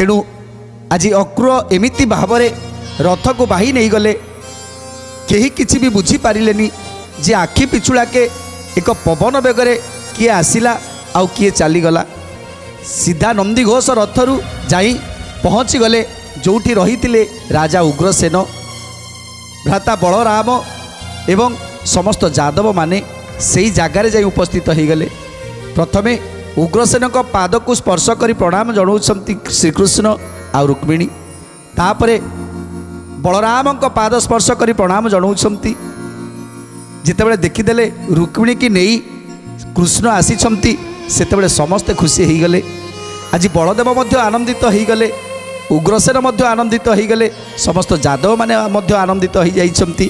तेणु आज अक्रूर एमिति भाव रथ को बाही नहीं गले केही किछि भी बुझी पारिलेनी जे आखि पिछुड़ाके एक पवन बेगरे किए आसिला आउ किए चलीगला। सीधा नंदीघोष रथरू जाई पहुँची गले जोठी रही राजा उग्रसेन भ्राता बलराम एवं समस्त यादव माने सेई जगार जाई उपस्थित हो गले। प्रथमे उग्रसेन को पाद को स्पर्श करी प्रणाम जनाउछंती श्रीकृष्ण आ रुक्मिणी। तापरे बलराम को पाद स्पर्श करी प्रणाम जनाउछंती। जितेबले देखीदेले रुक्मिणी की नहीं कृष्ण आसीछंती सेतेबले समस्ते खुशी हो गले। आज बलदेव मध्य आनंदित हो गले, उग्रसेन मध्य आनंदित हो गले, समस्त यादव माने मध्य आनंदित हो जाइछंती।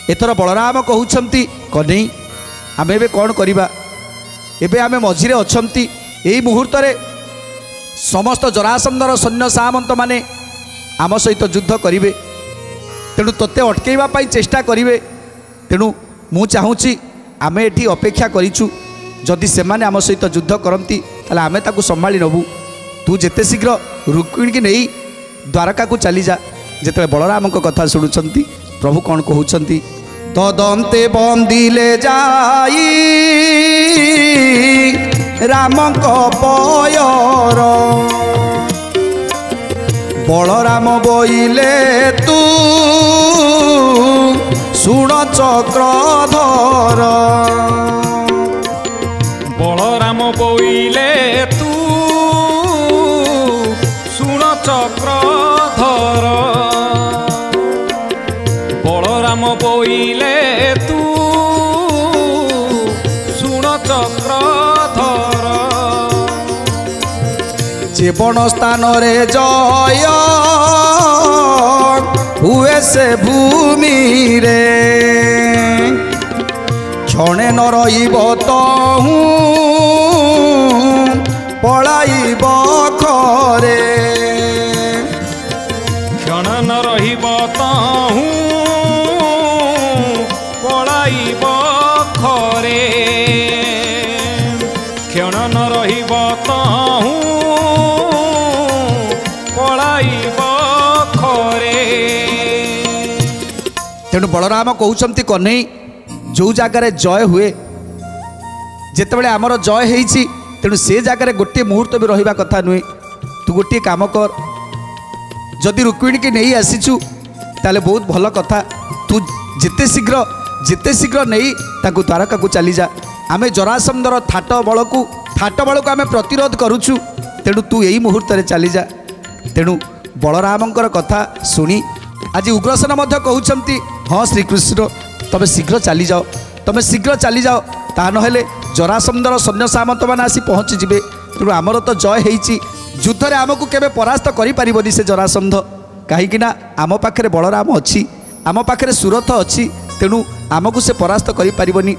एथर बलराम कहउछंती कन्हई आमे एबे कोन करिबा, एबे आमे मझिरे अछंती। एई मुहूर्त रे समस्त जरासंधर सैन्य सामंत माने आम सहित युद्ध करिवे, तेणु तोते अटकेइबा पई चेष्टा करिवे। तेणु मु चाहूँगी आमे एठी अपेक्षा करिछु, जदि सेमाने आम सहित युद्ध करती ताले आमे ताकू संभाली नबू। तू जेते शीघ्र रुक्मिणी की नहीं द्वारका को चली जा। जेते बलराम को कथा शुणुचंती प्रभु कौन कहउचंती, तदंते बंदिले जाई राम को पयर बलराम बोइले तू सुण चक्रधर। बलराम बोइले तू सुण चक्रधर। बलराम बोइले तू सुण चक्रधर। जीवन स्थान रे जय हुए से भूमि रे क्षणे न रहिब तहु पलाइब खरे। क्षण न रहिब तहु पलाइब खरे। क्षण न रहिब तहु पलाइब खरे। तेणु बलराम कहउछंती कन्हई जो जगार जय हुए जितेबाला आमर जय होइछि तेणु से जगार गोटे मुहूर्त भी रहिबा कथा नुहे। तू गोटे काम कर, जदि रुक्मिणी की नहीं आसीचु ताले बहुत भल कथा। तू जिते शीघ्र नहीं ताकू द्वारका को चली जा। आमे जरासंधर थाट बल को आमे प्रतिरोध करुछु, तेणु तू यही मुहूर्त रे चली जा। तेणु बलरामंकर कथा शुणी आज उग्रसेन मध्य कहउछंती हाँ श्रीकृष्ण तबे शीघ्र चली जाओ, तबे शीघ्र चली जाओ, ता नहेले जरासंधर सैन्य सामंत मान आसी पहुँची जिबे। तेणु आमर तो जय होइछि, युद्ध रे आमको केबे परास्त करि परिबनी से जरासंध, काहेकि ना आम पाखरे बलराम अछि, आम पाखरे सुरथ अछि। तेणु आमको से परास्त करि परिबनी।